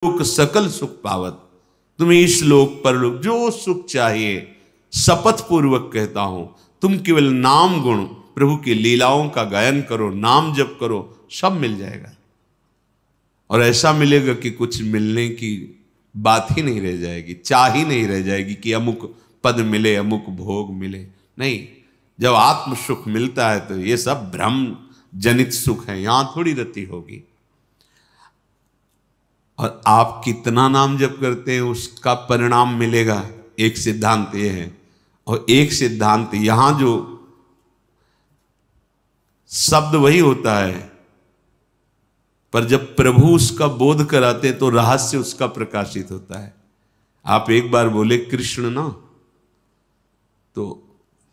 लोक सकल सुख पावत। तुम्हें इस लोक परलोक जो सुख चाहिए, शपथ पूर्वक कहता हूं, तुम केवल नाम गुण प्रभु की लीलाओं का गायन करो, नाम जप करो, सब मिल जाएगा। और ऐसा मिलेगा कि कुछ मिलने की बात ही नहीं रह जाएगी, चाह ही नहीं रह जाएगी कि अमुक पद मिले, अमुक भोग मिले। नहीं, जब आत्म सुख मिलता है तो ये सब भ्रम जनित सुख है, यहां थोड़ी रति होगी। और आप कितना नाम जप करते हैं उसका परिणाम मिलेगा, एक सिद्धांत ये है। और एक सिद्धांत, यहां जो शब्द वही होता है, पर जब प्रभु उसका बोध कराते तो रहस्य उसका प्रकाशित होता है। आप एक बार बोले कृष्ण ना, तो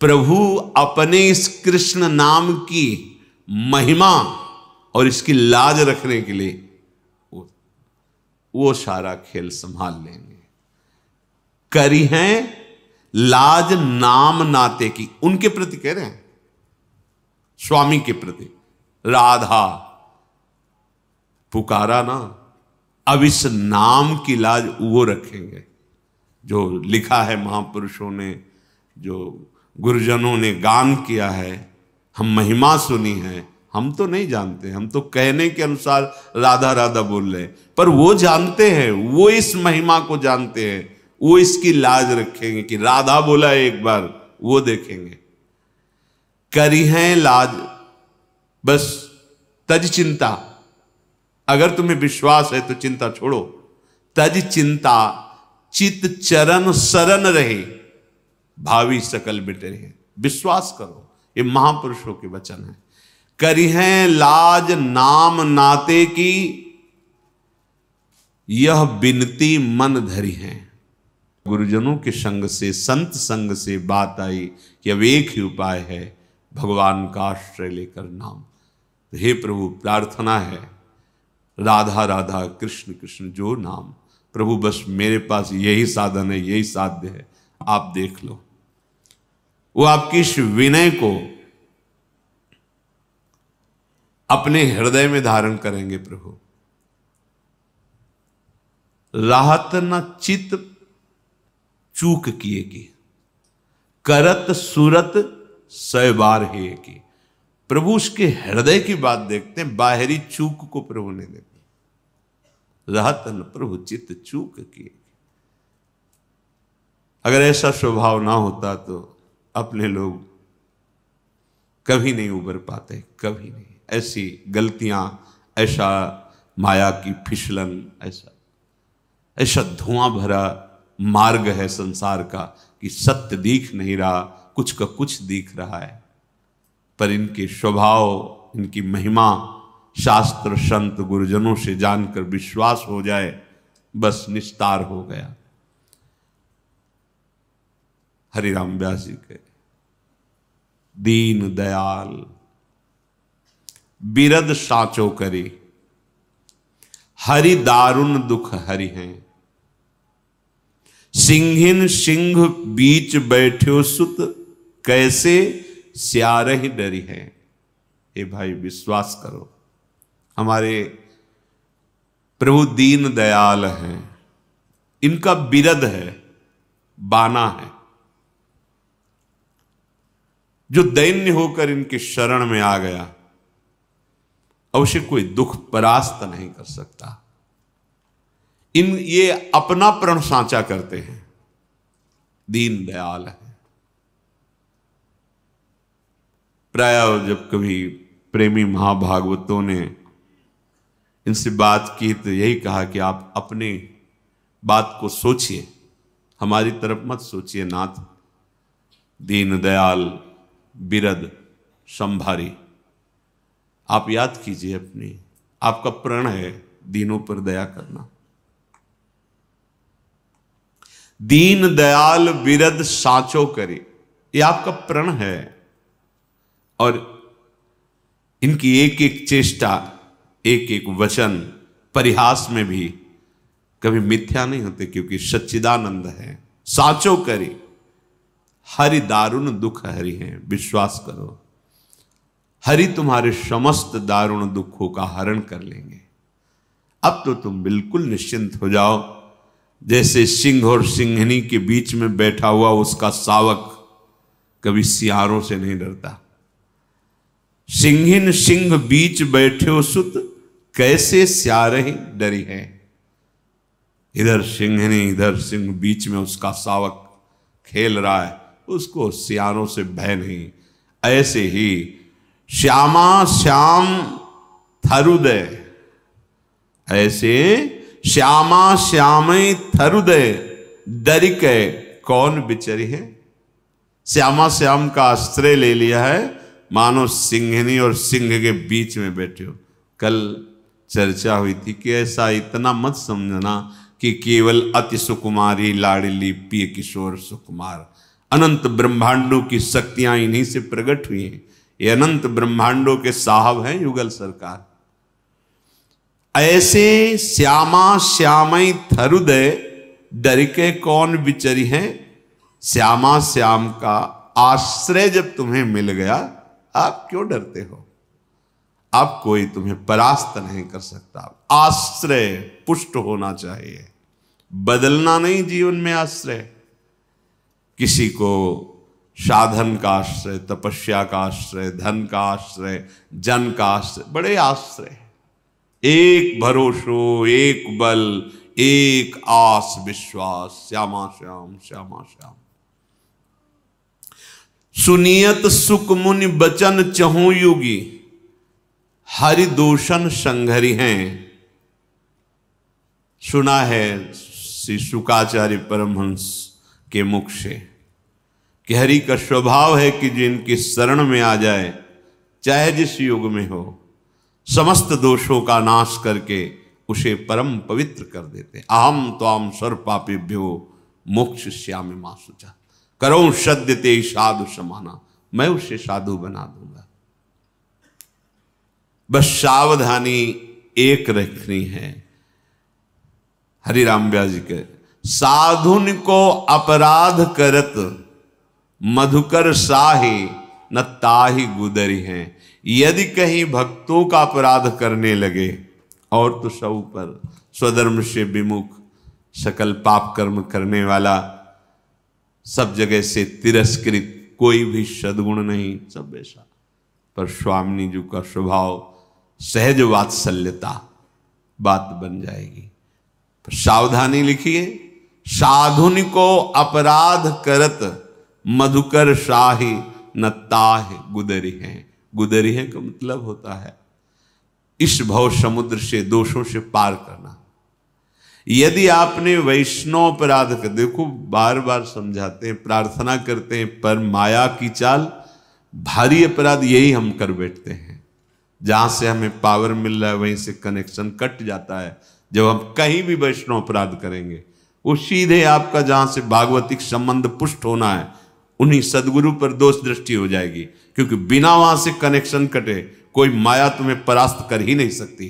प्रभु अपने इस कृष्ण नाम की महिमा और इसकी लाज रखने के लिए वो सारा खेल संभाल लेंगे। करी हैं लाज नाम नाते की, उनके प्रति कह रहे हैं, स्वामी के प्रति। राधा पुकारा ना, अब इस नाम की लाज वो रखेंगे जो लिखा है महापुरुषों ने, जो गुरुजनों ने गान किया है, हम महिमा सुनी है। हम तो नहीं जानते, हम तो कहने के अनुसार राधा राधा बोल रहे, पर वो जानते हैं, वो इस महिमा को जानते हैं, वो इसकी लाज रखेंगे कि राधा बोला एक बार, वो देखेंगे। करी हैं लाज, बस तज चिंता। अगर तुम्हें विश्वास है तो चिंता छोड़ो। तज चिंता चित चरण शरण रहे, भावी सकल मिटे रहे। विश्वास करो, ये महापुरुषों के वचन है। करी हैं लाज नाम नाते की, यह बिनती मन धरी है। गुरुजनों के संग से, संत संग से बात आई कि अब एक ही उपाय है, भगवान का आश्रय लेकर नाम। हे प्रभु, प्रार्थना है, राधा राधा कृष्ण कृष्ण जो नाम। प्रभु बस मेरे पास यही साधन है, यही साध्य है, आप देख लो। वो आपकी इस विनय को अपने हृदय में धारण करेंगे। प्रभु राहत न चित चूक किए की, करत सूरत सै बार है की। प्रभु उसके हृदय की बात देखते हैं, बाहरी चूक को प्रभु ने देखा। राहत न प्रभु चित चूक किए। अगर ऐसा स्वभाव ना होता तो अपने लोग कभी नहीं उबर पाते, कभी नहीं। ऐसी गलतियां, ऐसा माया की फिसलन, ऐसा धुआं भरा मार्ग है संसार का कि सत्य दिख नहीं रहा, कुछ का कुछ दिख रहा है। पर इनके स्वभाव, इनकी महिमा शास्त्र संत गुरुजनों से जानकर विश्वास हो जाए, बस निस्तार हो गया। हरिराम व्यास जी के दीन दयाल बिरद साचो करे, हरि दारुण दुख हरि हैं। सिंहिन सिंह बीच बैठ्यो सुत, कैसे स्यारहि डरी है। हे भाई विश्वास करो, हमारे प्रभु दीन दयाल हैं, इनका बिरद है, बाना है। जो दैन्य होकर इनके शरण में आ गया, अवश्य कोई दुख परास्त नहीं कर सकता। ये अपना प्रण सांचा करते हैं, दीन दयाल है। प्राय जब कभी प्रेमी महाभागवतों ने इनसे बात की तो यही कहा कि आप अपने बात को सोचिए, हमारी तरफ मत सोचिए नाथ। दीन दयाल बिरद संभारी, आप याद कीजिए अपनी, आपका प्रण है दीनों पर दया करना। दीन दयाल बिरद साचो करे, ये आपका प्रण है। और इनकी एक एक चेष्टा, एक एक वचन परिहास में भी कभी मिथ्या नहीं होते, क्योंकि सच्चिदानंद है। साचो करे, हरि दारुण दुख हरि हैं। विश्वास करो, हरि तुम्हारे समस्त दारुण दुखों का हरण कर लेंगे। अब तो तुम बिल्कुल निश्चिंत हो जाओ। जैसे सिंह और सिंहनी के बीच में बैठा हुआ उसका शावक कभी सियारों से नहीं डरता। सिंहिन सिंह बीच बैठे हो सुत, कैसे स्यारही डरी है। इधर सिंहनी इधर सिंह, बीच में उसका शावक खेल रहा है, उसको सियारों से भय नहीं। ऐसे ही श्यामा श्याम थरुदय, ऐसे श्यामा श्याम थरुदय डरिके कौन बिचरी है। श्यामा श्याम का आश्रय ले लिया है, मानो सिंहनी और सिंह के बीच में बैठे हो। कल चर्चा हुई थी कि ऐसा इतना मत समझना कि केवल अति सुकुमारी लाडली पिय किशोर सुकुमार। अनंत ब्रह्मांडों की शक्तियां इन्हीं से प्रकट हुई हैं। ये अनंत ब्रह्मांडों के साहब हैं युगल सरकार। ऐसे श्यामा श्यामई थरुदय डरिके कौन बिचरी है। श्यामा श्याम का आश्रय जब तुम्हें मिल गया, आप क्यों डरते हो। अब कोई तुम्हें परास्त नहीं कर सकता। आश्रय पुष्ट होना चाहिए, बदलना नहीं जीवन में आश्रय। किसी को साधन का आश्रय, तपस्या का आश्रय, धन का आश्रय, जन का आश्रय, बड़े आश्रय। एक भरोसो, एक बल, एक आस विश्वास, श्यामा श्याम श्यामा श्याम। सुनियत सुख मुनि बचन चहु युगी, हरिदूषण संघरी हैं। सुना है श्री शुकाचार्य परमहंस के मुख से कि हरि का स्वभाव है कि जिनकी शरण में आ जाए, चाहे जिस युग में हो, समस्त दोषों का नाश करके उसे परम पवित्र कर देते। अहम त्वाम सर्व पापेभ्यो मोक्षयिष्यामि मा शुचा, करो सद्य ते साधु समाना, मैं उसे साधु बना दूंगा। बस सावधानी एक रखनी है। हरिराम व्यास जी के साधुन को अपराध करत, मधुकर साही न ताही गुदरी हैं। यदि कहीं भक्तों का अपराध करने लगे और तो सब पर स्वधर्म से विमुख, सकल पाप कर्म करने वाला, सब जगह से तिरस्कृत, कोई भी सद्गुण नहीं, सब ऐसा। पर स्वामिनी जी का स्वभाव सहज वात्सल्यता, बात बन जाएगी। पर सावधानी लिखिए, साधुन को अपराध करत, मधुकर शाही न ताह गुदरी है। गुदरी है का मतलब होता है इस भव समुद्र से, दोषों से पार करना। यदि आपने वैष्णव अपराध कर, देखो बार बार समझाते हैं, प्रार्थना करते हैं, पर माया की चाल, भारी अपराध यही हम कर बैठते हैं। जहां से हमें पावर मिल रहा है वहीं से कनेक्शन कट जाता है। जब हम कहीं भी वैष्णव अपराध करेंगे, वो सीधे आपका जहां से भागवतिक संबंध पुष्ट होना है, उन्हीं सदगुरु पर दोष दृष्टि हो जाएगी। क्योंकि बिना वहां से कनेक्शन कटे कोई माया तुम्हें परास्त कर ही नहीं सकती।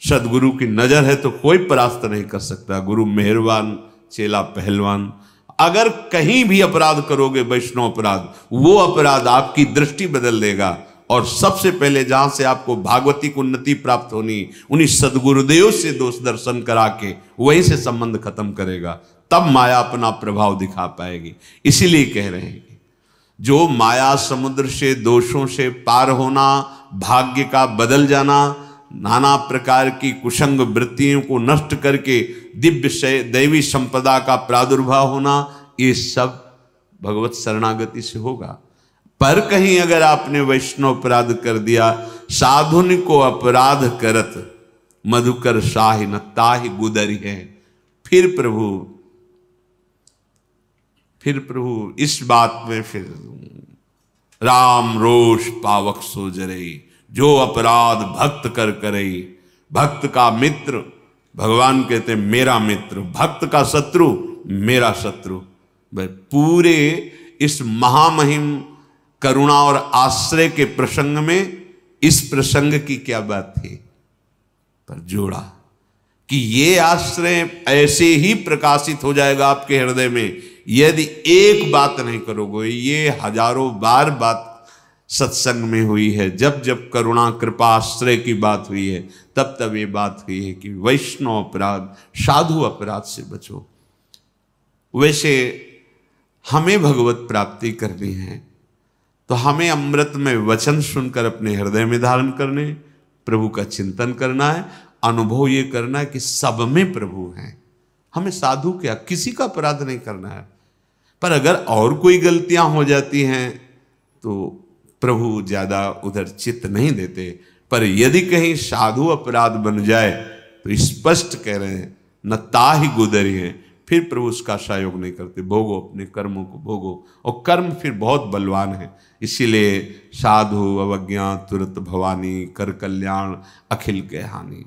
सदगुरु की नजर है तो कोई परास्त नहीं कर सकता। गुरु मेहरबान, चेला पहलवान। अगर कहीं भी अपराध करोगे वैष्णव अपराध, वो अपराध आपकी दृष्टि बदल देगा। और सबसे पहले जहां से आपको भागवतिक उन्नति प्राप्त होनी, उन्हीं सदगुरुदेव से दोष दर्शन करा के वहीं से संबंध खत्म करेगा। तब माया अपना प्रभाव दिखा पाएगी। इसीलिए कह रहे हैं कि जो माया समुद्र से, दोषों से पार होना, भाग्य का बदल जाना, नाना प्रकार की कुसंग वृत्तियों को नष्ट करके दिव्य से दैवी संपदा का प्रादुर्भाव होना, ये सब भगवत शरणागति से होगा। पर कहीं अगर आपने वैष्णव अपराध कर दिया, साधुन को अपराध करत, मधुकर शाही न ताहि गुदरी है। फिर प्रभु इस बात में फिर राम रोष पावक सो जरई, जो अपराध भक्त कर करई। भक्त का मित्र भगवान कहते हैं मेरा मित्र, भक्त का शत्रु मेरा शत्रु। पूरे इस महामहिम करुणा और आश्रय के प्रसंग में इस प्रसंग की क्या बात थी, पर जोड़ा कि ये आश्रय ऐसे ही प्रकाशित हो जाएगा आपके हृदय में, यदि एक बात नहीं करोगे। ये हजारों बार बात सत्संग में हुई है, जब जब करुणा कृपा आश्रय की बात हुई है, तब तब ये बात हुई है कि वैष्णव अपराध, साधु अपराध से बचो। वैसे हमें भगवत प्राप्ति करनी है तो हमें अमृत में वचन सुनकर अपने हृदय में धारण करने, प्रभु का चिंतन करना है, अनुभव ये करना है कि सब में प्रभु हैं। हमें साधु क्या, किसी का अपराध नहीं करना है। पर अगर और कोई गलतियां हो जाती हैं तो प्रभु ज्यादा उधर चित्त नहीं देते। पर यदि कहीं साधु अपराध बन जाए तो स्पष्ट कह रहे हैं, न ताहि गुदरी है, फिर प्रभु उसका सहयोग नहीं करते। भोगो, अपने कर्मों को भोगो, और कर्म फिर बहुत बलवान है। इसीलिए साधु अवज्ञा तुरत भवानी, कर कल्याण अखिल के हानि।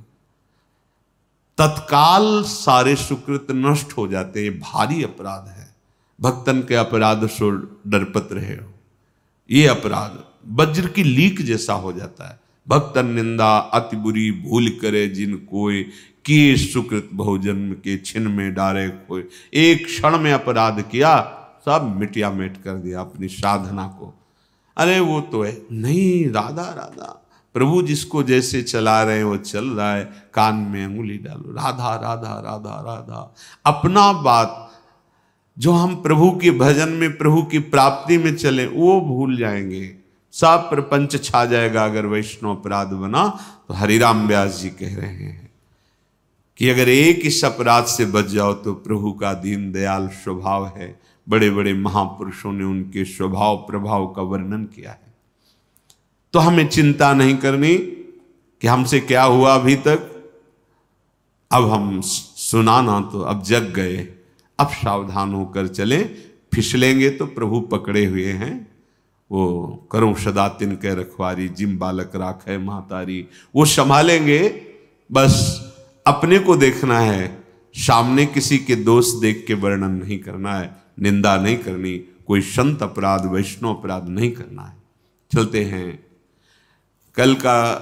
तत्काल सारे सुकृत नष्ट हो जाते। ये भारी अपराध है। भक्तन के अपराध सो डरपत रहे हो। ये अपराध वज्र की लीक जैसा हो जाता है। भक्तन निंदा अति बुरी भूल करे जिन कोई, किए सुकृत बहुजन्म के छिन में डारे खोए। एक क्षण में अपराध किया, सब मिटिया मेट कर दिया अपनी साधना को। अरे वो तो है नहीं, राधा राधा, प्रभु जिसको जैसे चला रहे हैं वो चल रहा है, कान में अंगुली डालो, राधा राधा राधा राधा। अपना बात जो हम प्रभु के भजन में, प्रभु की प्राप्ति में चले, वो भूल जाएंगे। सब प्रपंच छा जाएगा अगर वैष्णव अपराध बना। तो हरिराम व्यास जी कह रहे हैं कि अगर एक इस अपराध से बच जाओ तो प्रभु का दीन दयाल स्वभाव है। बड़े बड़े महापुरुषों ने उनके स्वभाव प्रभाव का वर्णन किया है। तो हमें चिंता नहीं करनी कि हमसे क्या हुआ अभी तक। अब हम सुना ना तो अब जग गए, अब सावधान होकर चलें। फिसलेंगे तो प्रभु पकड़े हुए हैं। वो करो सदा तिनके रखवारी, जिम बालक राखे महतारी, वो संभालेंगे। बस अपने को देखना है, सामने किसी के दोष देख के वर्णन नहीं करना है, निंदा नहीं करनी, कोई संत अपराध वैष्णव अपराध नहीं करना है। चलते हैं। कल का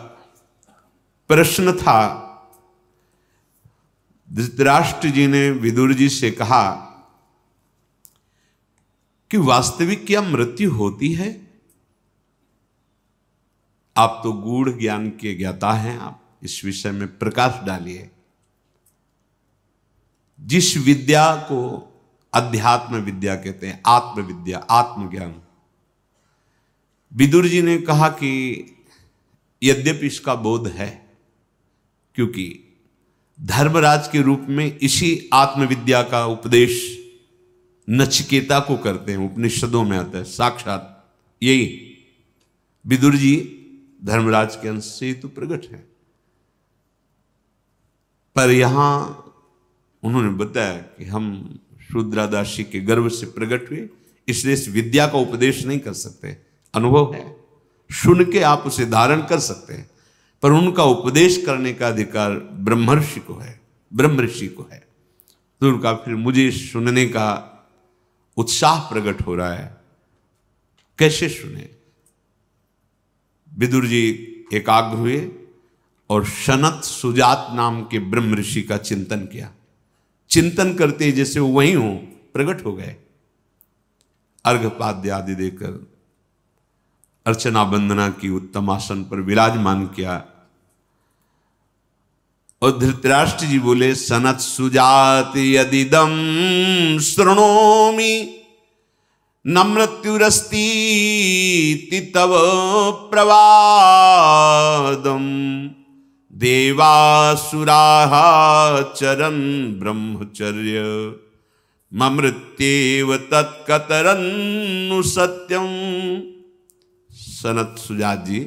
प्रश्न था, धृतराष्ट्र जी ने विदुर जी से कहा कि वास्तविक क्या मृत्यु होती है? आप तो गूढ़ ज्ञान के ज्ञाता हैं, आप इस विषय में प्रकाश डालिए। जिस विद्या को अध्यात्म विद्या कहते हैं, आत्मविद्या, आत्मज्ञान, विदुर जी ने कहा कि यद्यपि इसका बोध है, क्योंकि धर्मराज के रूप में इसी आत्मविद्या का उपदेश नचिकेता को करते हैं। उपनिषदों में आता है साक्षात यही विदुर जी धर्मराज के अंश से तो प्रकट है। पर यहां उन्होंने बताया कि हम शूद्रादासी के गर्भ से प्रकट हुए, इसलिए इस विद्या का उपदेश नहीं कर सकते। अनुभव है, सुन के आप उसे धारण कर सकते हैं, पर उनका उपदेश करने का अधिकार ब्रह्मर्षि को है, ब्रह्म ऋषि को है। तो उनका फिर मुझे सुनने का उत्साह प्रकट हो रहा है। कैसे सुने? विदुर जी एकाग्र हुए और सनत सुजात नाम के ब्रह्म ऋषि का चिंतन किया। चिंतन करते जैसे वो वहीं हो, प्रकट हो गए। अर्घपाद्य आदि देकर अर्चना वंदना की, उत्तम आसन पर विराजमान किया। और धृतराष्ट्र जी बोले, सनत सुजात यदिदम शृणोमि न मृत्युरस्ति तव प्रवादम देवासुराः चरन् ब्रह्मचर्य ममृत्येव तत्कतरन्नु सत्यम। सनत सुजात जी,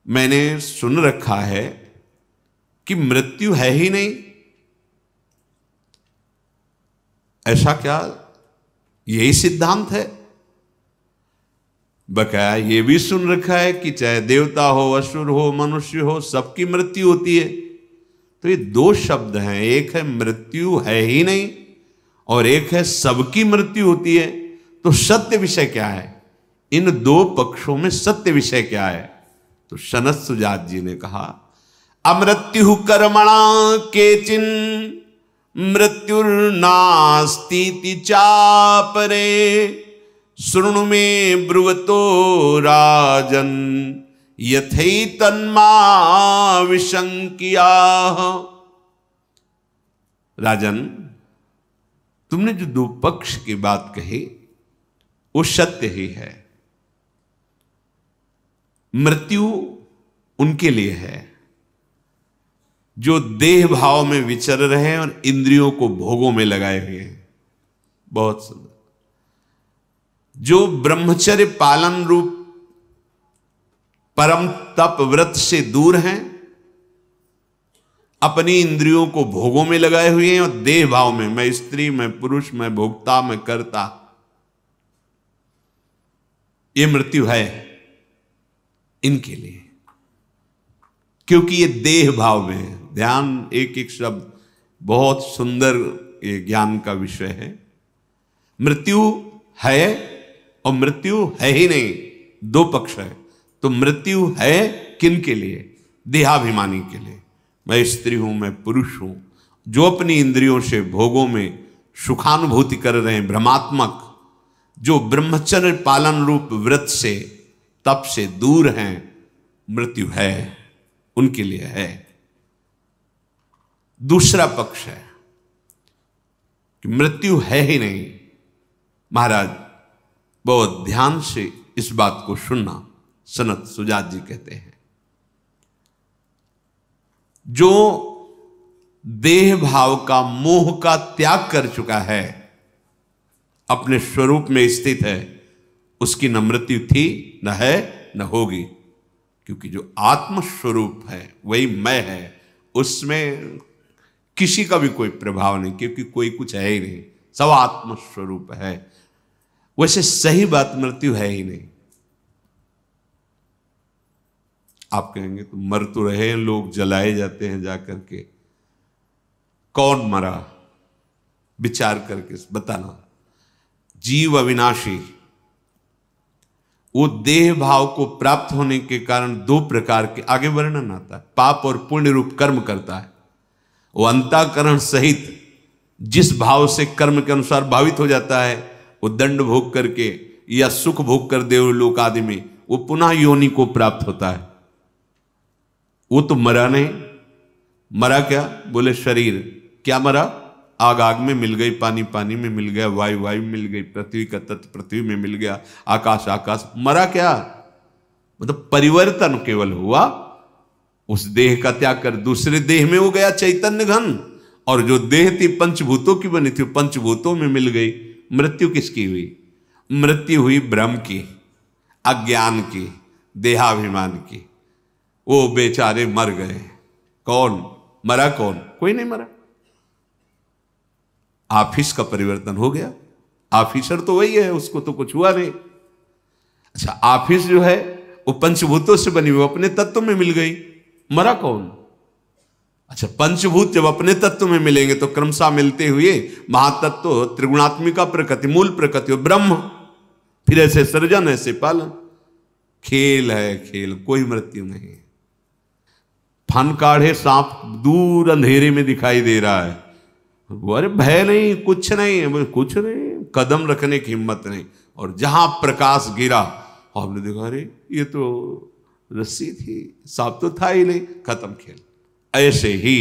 मैंने सुन रखा है कि मृत्यु है ही नहीं। ऐसा क्या? यही सिद्धांत है। बकाया ये भी सुन रखा है कि चाहे देवता हो, असुर हो, मनुष्य हो, सबकी मृत्यु होती है। तो ये दो शब्द हैं, एक है मृत्यु है ही नहीं और एक है सबकी मृत्यु होती है। तो सत्य विषय क्या है? इन दो पक्षों में सत्य विषय क्या है? तो सनत सुजात जी ने कहा, अमृत्यु कर्मणा केचिन मृत्युर्नास्तीति चापरे शृणु में ब्रुवतो राजन यथै तन्मा विशंकिया। राजन, तुमने जो दो पक्ष की बात कही वो सत्य ही है। मृत्यु उनके लिए है जो देह भाव में विचर रहे हैं और इंद्रियों को भोगों में लगाए हुए हैं। बहुत सुंदर। जो ब्रह्मचर्य पालन रूप परम तप व्रत से दूर हैं, अपनी इंद्रियों को भोगों में लगाए हुए हैं और देह भाव में, मैं स्त्री, मैं पुरुष, मैं भोक्ता, मैं कर्ता, ये मृत्यु है इनके लिए, क्योंकि ये देह भाव में है। ध्यान, एक एक शब्द बहुत सुंदर, ये ज्ञान का विषय है। मृत्यु है और मृत्यु है ही नहीं, दो पक्ष है। तो मृत्यु है किन के लिए? देहाभिमानी के लिए। मैं स्त्री हूं, मैं पुरुष हूं, जो अपनी इंद्रियों से भोगों में सुखानुभूति कर रहे हैं, भ्रमात्मक, जो ब्रह्मचर्य पालन रूप व्रत से तप से दूर हैं, मृत्यु है उनके लिए है। दूसरा पक्ष है कि मृत्यु है ही नहीं। महाराज बहुत ध्यान से इस बात को सुनना। सनत सुजात जी कहते हैं, जो देह भाव का, मोह का त्याग कर चुका है, अपने स्वरूप में स्थित है, उसकी न मृत्यु थी, न है, न होगी। क्योंकि जो आत्म स्वरूप है वही मैं है, उसमें किसी का भी कोई प्रभाव नहीं, क्योंकि कोई कुछ है ही नहीं, सब आत्म स्वरूप है। वैसे सही बात, मृत्यु है ही नहीं। आप कहेंगे तो मर तो रहे हैं लोग, जलाए जाते हैं जाकर के, कौन मरा? विचार करके बताना। जीव अविनाशी, वो देह भाव को प्राप्त होने के कारण दो प्रकार के आगे वर्णन आता है। पाप और पुण्य रूप कर्म करता है। वो अंतःकरण सहित जिस भाव से कर्म के अनुसार भावित हो जाता है, वो दंड भोग करके या सुख भोग कर देवलोक आदि में वो पुनः योनि को प्राप्त होता है। वो तो मरा नहीं। मरा क्या? बोले शरीर। क्या मरा? आग आग में मिल गई, पानी पानी में मिल गया, वायु वायु में मिल गई, पृथ्वी का तत्व पृथ्वी में मिल गया, आकाश आकाश। मरा क्या? मतलब परिवर्तन केवल हुआ, उस देह का त्याग कर दूसरे देह में हो गया चैतन्य घन, और जो देह थी पंचभूतों की बनी थी, पंचभूतों में मिल गई। मृत्यु किसकी हुई? मृत्यु हुई ब्रह्म की, अज्ञान की, देहाभिमान की। वो बेचारे मर गए। कौन मरा? कौन? कोई नहीं मरा। ऑफिस का परिवर्तन हो गया, ऑफिसर तो वही है, उसको तो कुछ हुआ नहीं। अच्छा, ऑफिस जो है वो पंचभूतों से बनी हुई, अपने तत्व में मिल गई, मरा कौन? अच्छा, पंचभूत जब अपने तत्व में मिलेंगे तो क्रमशः मिलते हुए महातत्व, त्रिगुणात्मिका प्रकृति, मूल प्रकृति ब्रह्म, फिर ऐसे सृजन, ऐसे पालन। खेल है खेल, कोई मृत्यु नहीं। फन काढ़े सांप दूर अंधेरे में दिखाई दे रहा है, अरे भय नहीं, कुछ नहीं, कुछ नहीं, कदम रखने की हिम्मत नहीं। और जहां प्रकाश गिरा, आपने देखा अरे ये तो रस्सी थी, सांप तो था ही नहीं, खत्म खेल। ऐसे ही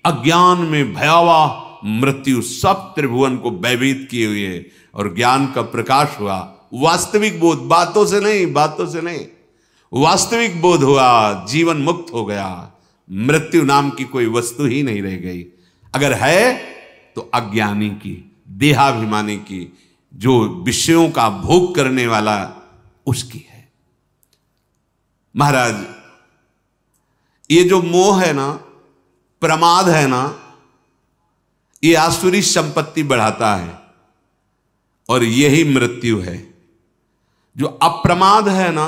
अज्ञान में भयावह मृत्यु सब त्रिभुवन को भयभीत किए हुए है, और ज्ञान का प्रकाश हुआ, वास्तविक बोध, बातों से नहीं, बातों से नहीं, वास्तविक बोध हुआ, जीवन मुक्त हो गया। मृत्यु नाम की कोई वस्तु ही नहीं रह गई। अगर है तो अज्ञानी की, देहाभिमानी की, जो विषयों का भोग करने वाला, उसकी है। महाराज, ये जो मोह है ना, प्रमाद है ना, ये आसुरी संपत्ति बढ़ाता है, और यही मृत्यु है। जो अप्रमाद है ना,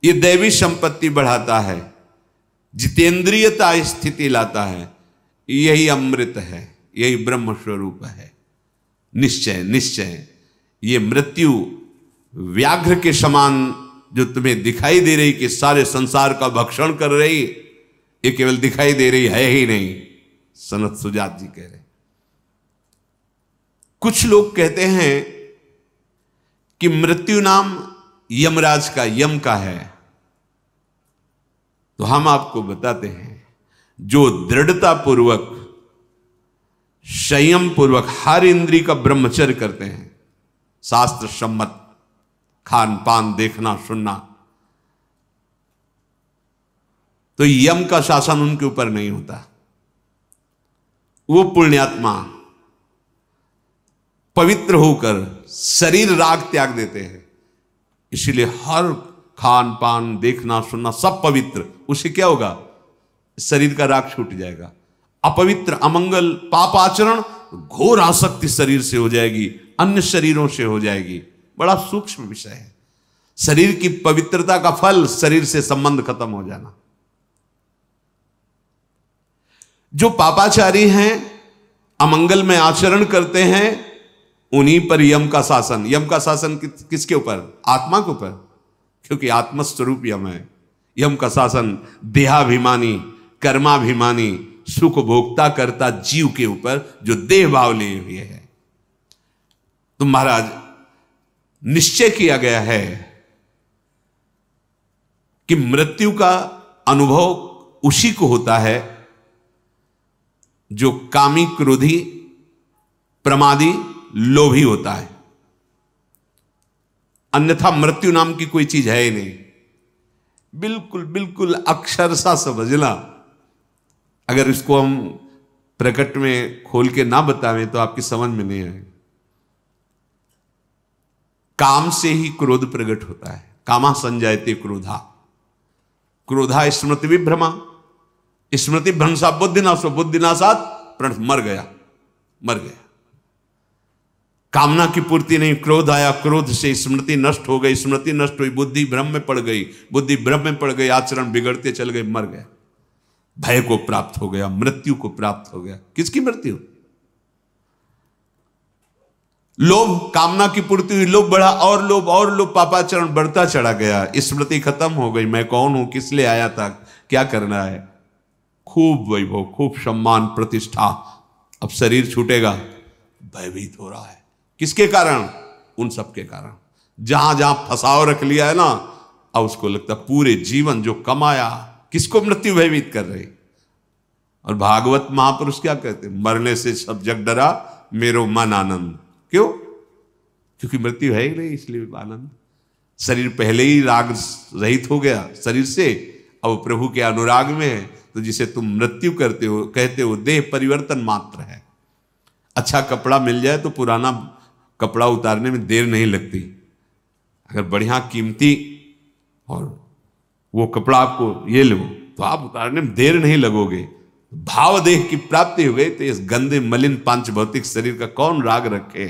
ये दैवी संपत्ति बढ़ाता है, जितेंद्रियता स्थिति लाता है। यही अमृत है, यही ब्रह्म स्वरूप है। निश्चय निश्चय ये मृत्यु व्याघ्र के समान जो तुम्हें दिखाई दे रही कि सारे संसार का भक्षण कर रही, ये केवल दिखाई दे रही है ही नहीं। सनत सुजात जी कह रहे। कुछ लोग कहते हैं कि मृत्यु नाम यमराज का, यम का है, तो हम आपको बताते हैं जो दृढ़ता पूर्वक, संयम पूर्वक हर इंद्री का ब्रह्मचर्य करते हैं, शास्त्र सम्मत खान पान देखना सुनना, तो यम का शासन उनके ऊपर नहीं होता। वो पुण्यात्मा पवित्र होकर शरीर राग त्याग देते हैं, इसीलिए हर खान पान देखना सुनना सब पवित्र। उससे क्या होगा? शरीर का राग छूट जाएगा। अपवित्र अमंगल पाप आचरण घोर आसक्ति शरीर से हो जाएगी, अन्य शरीरों से हो जाएगी। बड़ा सूक्ष्म विषय है। शरीर की पवित्रता का फल शरीर से संबंध खत्म हो जाना। जो पापाचारी हैं, अमंगल में आचरण करते हैं, उन्हीं पर यम का शासन। यम का शासन किसके ऊपर? आत्मा के ऊपर, क्योंकि आत्मस्वरूप यम है। यम का शासन देहाभिमानी, कर्माभिमानी, सुख भोक्ता करता जीव के ऊपर जो देह भाव लिए हुए है। तो महाराज निश्चय किया गया है कि मृत्यु का अनुभव उसी को होता है जो कामी, क्रोधी, प्रमादी, लोभी होता है। अन्यथा मृत्यु नाम की कोई चीज है ही नहीं। बिल्कुल बिल्कुल अक्षरशः समझना। अगर इसको हम प्रकट में खोल के ना बतावें तो आपकी समझ में नहीं आए। काम से ही क्रोध प्रकट होता है। कामा संजायते क्रोधा, क्रोधा स्मृति विभ्रमा, स्मृति भ्रंशा बुद्धिनाशो, बुद्धिनाशात प्रण, मर गया, मर गया। कामना की पूर्ति नहीं, क्रोध आया, क्रोध से स्मृति नष्ट हो गई, स्मृति नष्ट हुई, बुद्धि भ्रम में पड़ गई, बुद्धि भ्रम में पड़ गई, आचरण बिगड़ते चल गए, मर गया। भय को प्राप्त हो गया, मृत्यु को प्राप्त हो गया। किसकी मृत्यु? लोभ, कामना की पूर्ति हुई, लोभ बढ़ा और लोभ और लोभ, पापाचरण बढ़ता चढ़ा गया, स्मृति खत्म हो गई। मैं कौन हूं, किस लिए आया था, क्या करना है, खूब वैभव, खूब सम्मान, प्रतिष्ठा। अब शरीर छूटेगा, भयभीत हो रहा है। किसके कारण? उन सब के कारण। जहां जहां फसाव रख लिया है ना, अब उसको लगता पूरे जीवन जो कमाया, किसको मृत्यु भयभीत कर रही। और भागवत महापुरुष क्या कहते? मरने से सब जग डरा, मेरो मन आनंद। क्यों? क्योंकि मृत्यु है ही नहीं, इसलिए आनंद। शरीर पहले ही राग रहित हो गया शरीर से, अब प्रभु के अनुराग में है। तो जिसे तुम मृत्यु करते हो, कहते हो देह परिवर्तन मात्र है। अच्छा कपड़ा मिल जाए तो पुराना कपड़ा उतारने में देर नहीं लगती। अगर बढ़िया कीमती और वो कपड़ा आपको ये लो तो आप उतारने में देर नहीं लगोगे। भाव देह की प्राप्ति हो गई तो इस गंदे मलिन पांच भौतिक शरीर का कौन राग रखे।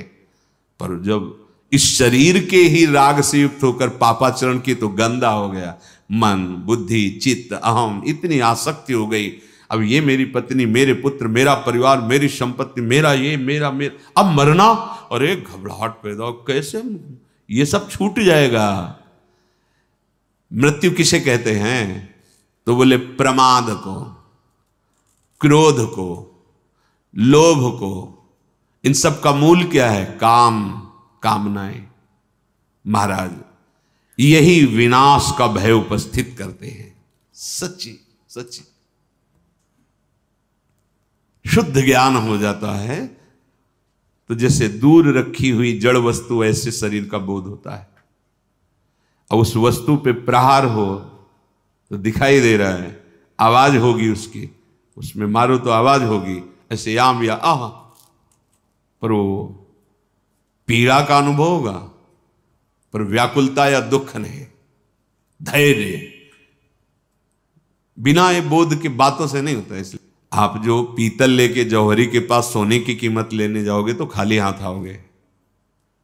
पर जब इस शरीर के ही राग से युक्त होकर पापाचरण की तो गंदा हो गया। मन, बुद्धि, चित्त, अहम, इतनी आसक्ति हो गई। अब ये मेरी पत्नी, मेरे पुत्र, मेरा परिवार, मेरी संपत्ति, मेरा ये, मेरा मेरा, अब मरना, और एक घबराहट पैदा हो, कैसे ये सब छूट जाएगा। मृत्यु किसे कहते हैं? तो बोले प्रमाद को, क्रोध को, लोभ को। इन सब का मूल क्या है? काम, कामनाएं। महाराज यही विनाश का भय उपस्थित करते हैं। सच्ची सच्ची शुद्ध ज्ञान हो जाता है तो जैसे दूर रखी हुई जड़ वस्तु, ऐसे शरीर का बोध होता है। अब उस वस्तु पे प्रहार हो तो दिखाई दे रहा है, आवाज होगी उसकी, उसमें मारो तो आवाज होगी, ऐसे याम या आह, पर वो पीड़ा का अनुभव होगा, पर व्याकुलता या दुख नहीं। धैर्य बिना ये बोध की बातों से नहीं होता। इसलिए आप जो पीतल लेके जौहरी के पास सोने की कीमत लेने जाओगे तो खाली हाथ आओगे।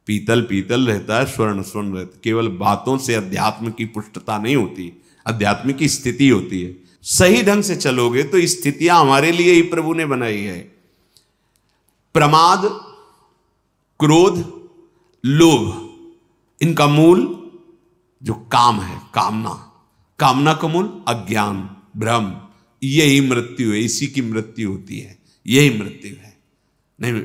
पीतल पीतल रहता है, स्वर्ण स्वर्ण रहता है। केवल बातों से अध्यात्म की पुष्टता नहीं होती, अध्यात्म की स्थिति होती है। सही ढंग से चलोगे तो स्थितियां हमारे लिए ही प्रभु ने बनाई है। प्रमाद, क्रोध, लोभ, इनका मूल जो काम है, कामना, कामना का मूल अज्ञान, भ्रम, यही मृत्यु है। इसी की मृत्यु होती है, यही मृत्यु है। नहीं,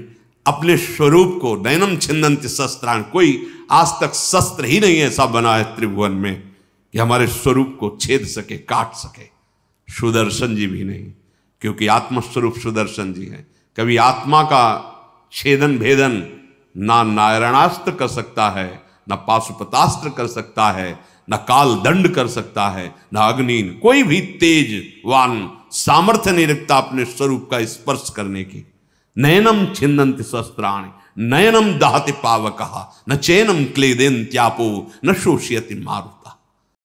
अपने स्वरूप को नयनम छिन्दन्ति शस्त्राण, कोई आज तक शस्त्र ही नहीं ऐसा बना है त्रिभुवन में कि हमारे स्वरूप को छेद सके, काट सके। सुदर्शन जी भी नहीं, क्योंकि आत्मस्वरूप सुदर्शन जी है। कभी आत्मा का छेदन भेदन ना नारायणास्त्र कर सकता है, ना पाशुपतास्त्र कर सकता है, न काल दंड कर सकता है, न अग्नि, कोई भी तेजवान सामर्थ्य नहीं रखता अपने स्वरूप का स्पर्श करने की। नयनम छिन्दन्ति शस्त्राणि, नयनम दहति पावकः, न चैनम क्लेदेन्त्यापो, न शोषयति मारुतः।